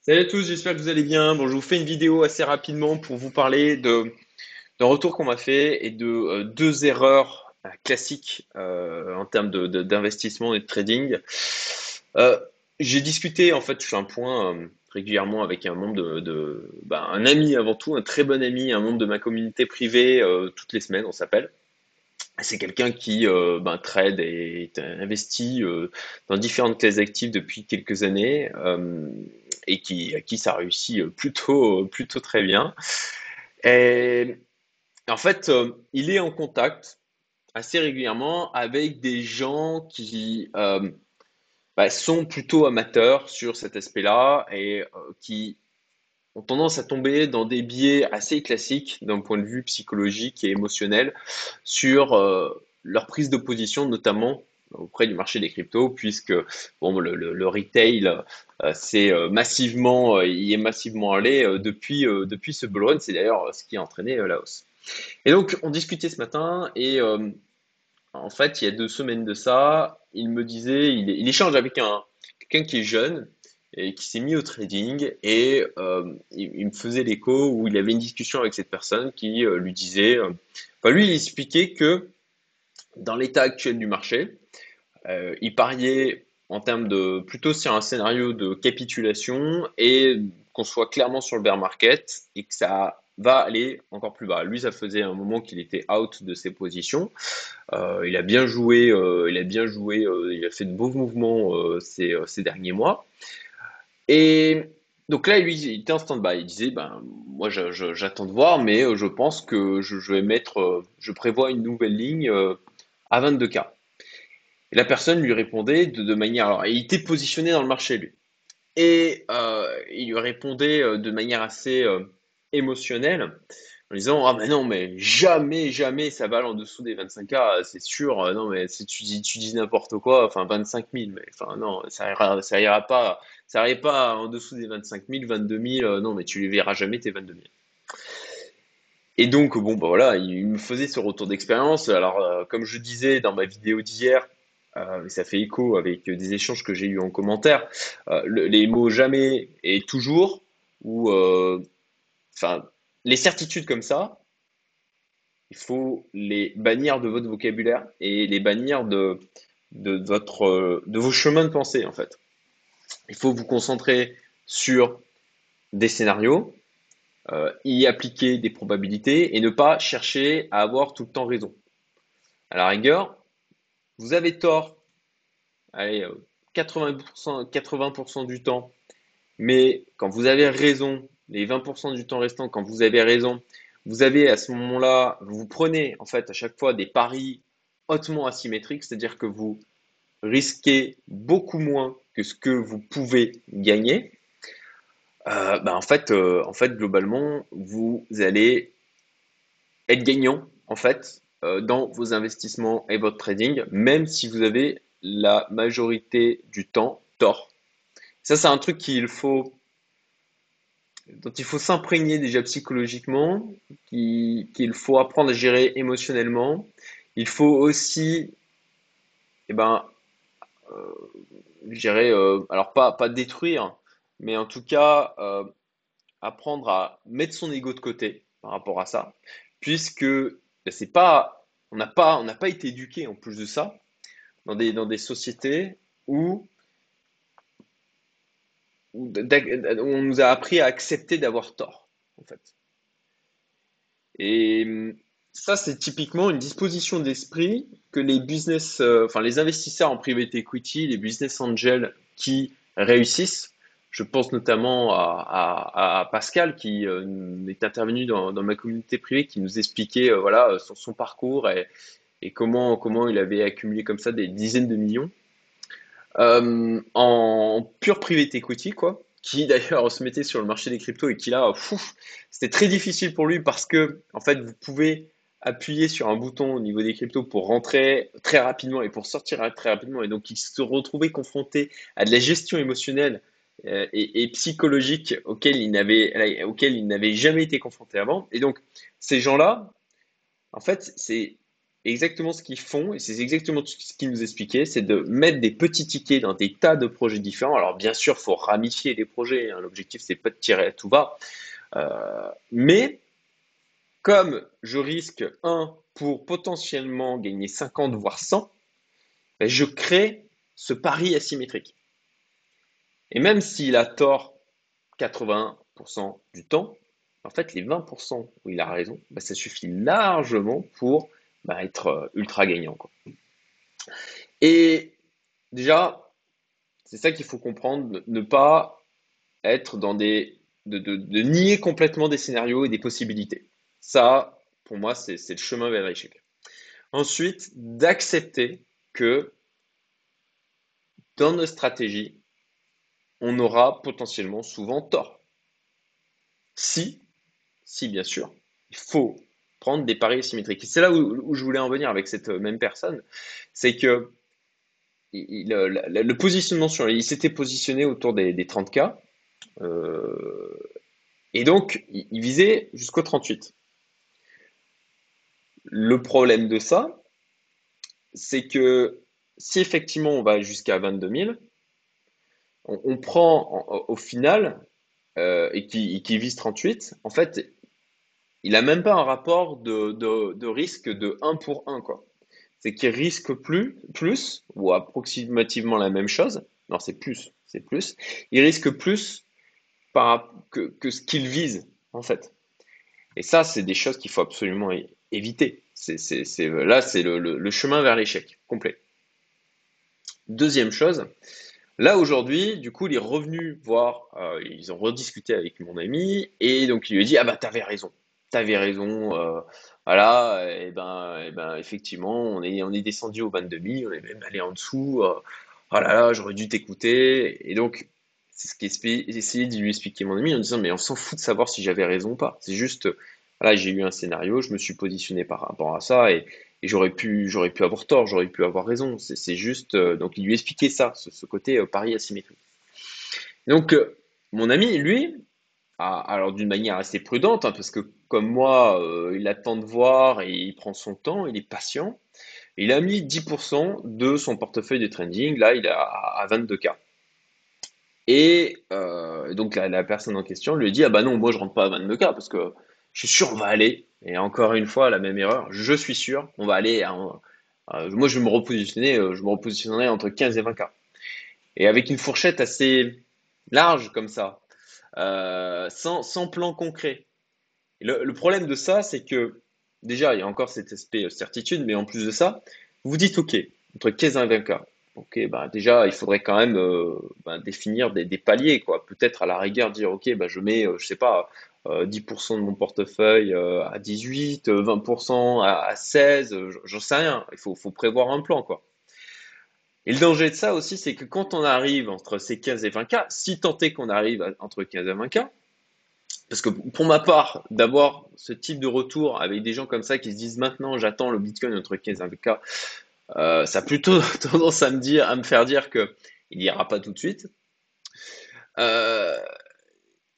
Salut à tous, j'espère que vous allez bien. Bon, je vous fais une vidéo assez rapidement pour vous parler d'un retour qu'on m'a fait et de deux erreurs classiques en termes d'investissement et de trading. Euh, j'ai discuté, en fait, je fais un point régulièrement avec un membre un ami avant tout, un très bon ami, un membre de ma communauté privée, toutes les semaines, on s'appelle. C'est quelqu'un qui trade et est investi dans différentes classes d'actifs depuis quelques années et à qui ça réussit plutôt très bien. Et en fait, il est en contact assez régulièrement avec des gens qui sont plutôt amateurs sur cet aspect-là et qui ont tendance à tomber dans des biais assez classiques d'un point de vue psychologique et émotionnel sur leur prise de position, notamment auprès du marché des cryptos, puisque bon, le retail il est massivement allé depuis ce bull run. C'est d'ailleurs ce qui a entraîné la hausse. Et donc, on discutait ce matin et en fait, il y a 2 semaines de ça, il me disait, il échange avec quelqu'un qui est jeune et qui s'est mis au trading et il me faisait l'écho où il avait une discussion avec cette personne qui lui disait, lui, il expliquait que dans l'état actuel du marché, il pariait en termes de plutôt sur un scénario de capitulation et qu'on soit clairement sur le bear market et que ça va aller encore plus bas. Lui, ça faisait un moment qu'il était out de ses positions. Il a bien joué, il a fait de beaux mouvements ces derniers mois. Et donc là, lui, il était en stand-by. Il disait, ben, moi, j'attends de voir, mais je pense que je vais je prévois une nouvelle ligne à 22K. Et la personne lui répondait de manière, alors, il était positionné dans le marché, lui. Et il lui répondait de manière assez émotionnelle en disant ah mais non mais jamais ça va aller en dessous des 25K, c'est sûr. Non mais si tu dis n'importe quoi, enfin 25 000, mais enfin non, ça ira pas en dessous des 25 000, 22 000, non mais tu les verras jamais tes 22 000. Et donc bon bah voilà, il me faisait ce retour d'expérience. Alors comme je disais dans ma vidéo d'hier, ça fait écho avec des échanges que j'ai eus en commentaire, les mots jamais et toujours ou enfin les certitudes comme ça, il faut les bannir de votre vocabulaire et les bannir de vos chemins de pensée, en fait. Il faut vous concentrer sur des scénarios, y appliquer des probabilités et ne pas chercher à avoir tout le temps raison. À la rigueur, vous avez tort, allez, 80% du temps, mais quand vous avez raison, les 20% du temps restant, quand vous avez raison, vous avez à ce moment-là, vous prenez en fait à chaque fois des paris hautement asymétriques, c'est-à-dire que vous risquez beaucoup moins que ce que vous pouvez gagner. En fait, globalement, vous allez être gagnant en fait dans vos investissements et votre trading, même si vous avez la majorité du temps tort. Ça, c'est un truc dont il faut s'imprégner déjà psychologiquement, qu'il faut apprendre à gérer émotionnellement. Il faut aussi, eh ben, euh, je dirais, alors pas détruire, mais en tout cas, apprendre à mettre son ego de côté par rapport à ça, puisque c'est pas, on n'a pas été éduqué en plus de ça dans des sociétés où, où on nous a appris à accepter d'avoir tort, en fait. Et ça, c'est typiquement une disposition d'esprit que les investisseurs en private equity, les business angels qui réussissent, je pense notamment à Pascal qui est intervenu dans ma communauté privée, qui nous expliquait voilà son parcours et comment il avait accumulé comme ça des dizaines de millions en pure private equity, quoi, qui d'ailleurs se mettait sur le marché des cryptos et qui là, c'était très difficile pour lui parce que, en fait, vous pouvez appuyer sur un bouton au niveau des cryptos pour rentrer très rapidement et pour sortir très rapidement. Et donc, il se retrouvait confronté à de la gestion émotionnelle et psychologique auquel il n'avait jamais été confronté avant. Et donc, ces gens-là, en fait, c'est exactement ce qu'ils font, et c'est exactement ce qu'ils nous expliquaient, c'est de mettre des petits tickets dans des tas de projets différents. Alors bien sûr, il faut ramifier les projets, hein. L'objectif, c'est pas de tirer à tout va. Mais comme je risque un pour potentiellement gagner 50 voire 100, ben, je crée ce pari asymétrique. Et même s'il a tort 80% du temps, en fait, les 20% où il a raison, ben, ça suffit largement pour être ultra gagnant, quoi. Et déjà, c'est ça qu'il faut comprendre, ne pas être dans de nier complètement des scénarios et des possibilités. Ça, pour moi, c'est le chemin vers l'échec. Ensuite, d'accepter que dans nos stratégies, on aura potentiellement souvent tort. Si, si bien sûr, il faut prendre des paris symétriques. Et c'est là où je voulais en venir avec cette même personne, c'est que le positionnement il s'était positionné autour des 30K, euh, et donc il visait jusqu'au 38. Le problème de ça, c'est que si effectivement on va jusqu'à 22 000, on prend au final, et qui vise 38, en fait, il a même pas un rapport de risque de 1 pour 1, quoi. C'est qu'il risque plus, ou approximativement la même chose. Non, c'est plus. Il risque plus que ce qu'il vise, en fait. Et ça, c'est des choses qu'il faut absolument éviter. Là, c'est le chemin vers l'échec complet. Deuxième chose, là aujourd'hui, du coup, il est revenu voir, ils ont rediscuté avec mon ami, et donc il lui a dit, ah bah t'avais raison, voilà, et ben effectivement, on est descendu au 22 000, on est même allé en dessous, oh là là, j'aurais dû t'écouter, et donc c'est ce j'ai essayé de lui expliquer mon ami en disant, mais on s'en fout de savoir si j'avais raison ou pas, c'est juste, voilà, j'ai eu un scénario, je me suis positionné par rapport à ça, et j'aurais pu avoir tort, j'aurais pu avoir raison. C'est juste, donc il lui expliquait ça, ce côté pari asymétrique. Donc mon ami, lui, alors d'une manière assez prudente, hein, parce que comme moi, il attend de voir et il prend son temps, il est patient. Il a mis 10% de son portefeuille de trading, là il est à 22K. Et donc la personne en question lui dit, ah bah non, moi je rentre pas à 22K parce que je suis sûr on va aller. Et encore une fois, la même erreur, je suis sûr, on va aller moi je me repositionnerai entre 15 et 20K. Et avec une fourchette assez large comme ça, sans plan concret. Et le problème de ça, c'est que déjà, il y a encore cet aspect certitude, mais en plus de ça, vous vous dites, OK, entre 15 et 20K. OK, bah déjà, il faudrait quand même définir des paliers, quoi. Peut-être à la rigueur dire, OK, bah, je mets, je sais pas, 10% de mon portefeuille à 18, 20% à 16, j'en sais rien. Il faut prévoir un plan, quoi. Et le danger de ça aussi, c'est que quand on arrive entre ces 15 et 20K, si tant est qu'on arrive entre 15 et 20K, parce que pour ma part, d'avoir ce type de retour avec des gens comme ça qui se disent maintenant j'attends le Bitcoin entre 15 et 20K, ça a plutôt tendance à me faire dire que il ira pas tout de suite. Euh,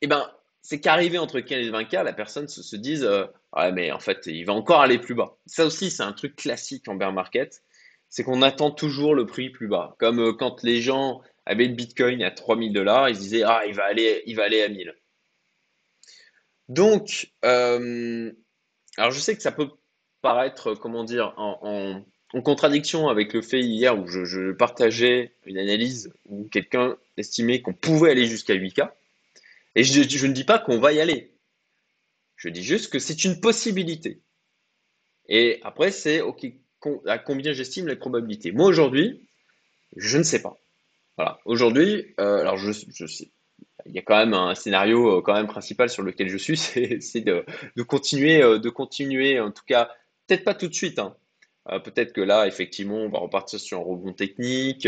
et ben, c'est qu'arrivé entre 15 et 20K, la personne se dise ouais mais en fait il va encore aller plus bas. Ça aussi c'est un truc classique en bear market, c'est qu'on attend toujours le prix plus bas. Comme quand les gens avaient le Bitcoin à 3000 $, ils se disaient ah il va aller à 1000. Donc alors je sais que ça peut paraître, comment dire, en contradiction avec le fait hier où je partageais une analyse où quelqu'un estimait qu'on pouvait aller jusqu'à 8K. Et je ne dis pas qu'on va y aller. Je dis juste que c'est une possibilité. Et après, c'est OK, à combien j'estime les probabilités. Moi, aujourd'hui, je ne sais pas. Voilà. Aujourd'hui, alors je sais, il y a quand même un scénario quand même principal sur lequel je suis, c'est de continuer, en tout cas, peut-être pas tout de suite, hein. Peut-être que là, effectivement, on va repartir sur un rebond technique,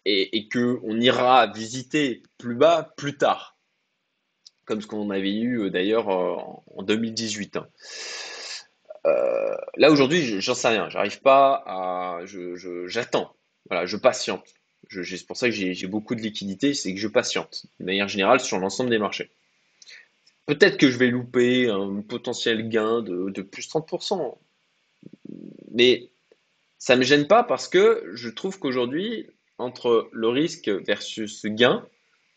et que on ira visiter plus bas plus tard, comme ce qu'on avait eu d'ailleurs en 2018, hein. Là aujourd'hui, j'en sais rien, j'arrive pas j'attends, voilà, je patiente. C'est pour ça que j'ai beaucoup de liquidités, c'est que je patiente, de manière générale, sur l'ensemble des marchés. Peut-être que je vais louper un potentiel gain de plus 30%. Mais ça me gêne pas parce que je trouve qu'aujourd'hui, entre le risque versus gain,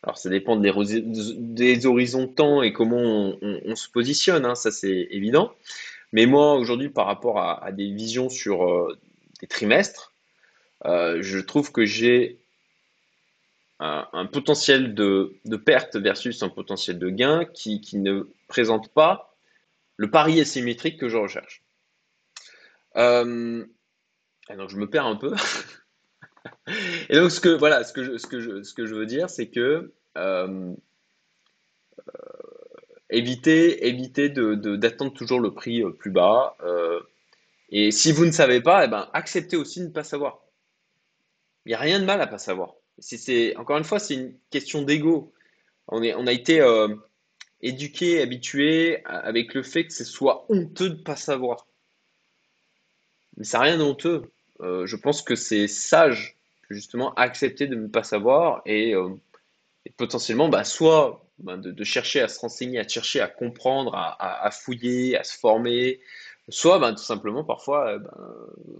alors ça dépend des horizons de temps et comment on se positionne, hein, ça c'est évident. Mais moi, aujourd'hui, par rapport à des visions sur des trimestres, je trouve que j'ai un potentiel de perte versus un potentiel de gain qui ne présente pas le pari asymétrique que je recherche. Euh, ah donc je me perds un peu. Et donc voilà, ce que je veux dire, c'est que éviter d'attendre toujours le prix plus bas. Et si vous ne savez pas, eh ben, acceptez aussi de ne pas savoir. Il n'y a rien de mal à pas savoir. Encore une fois, c'est une question d'ego. On a été éduqué, habitué avec le fait que ce soit honteux de ne pas savoir. Mais ça n'a rien de honteux. Je pense que c'est sage, justement, accepter de ne pas savoir et potentiellement, bah, soit de chercher à se renseigner, à chercher à comprendre, à fouiller, à se former, soit tout simplement, parfois,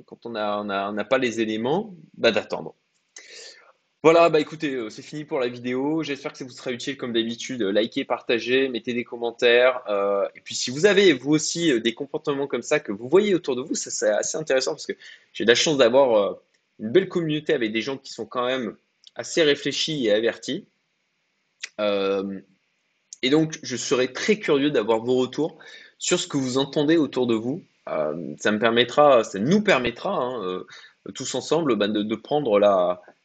quand on n'a pas les éléments, d'attendre. Voilà, bah écoutez, c'est fini pour la vidéo. J'espère que ça vous sera utile comme d'habitude. Likez, partagez, mettez des commentaires. Et puis si vous avez vous aussi des comportements comme ça que vous voyez autour de vous, ça c'est assez intéressant parce que j'ai de la chance d'avoir une belle communauté avec des gens qui sont quand même assez réfléchis et avertis. Euh, et donc je serais très curieux d'avoir vos retours sur ce que vous entendez autour de vous. Ça nous permettra, hein, tous ensemble, de prendre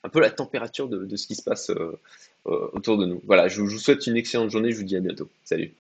un peu la température de ce qui se passe autour de nous. Voilà, je vous souhaite une excellente journée, je vous dis à bientôt. Salut.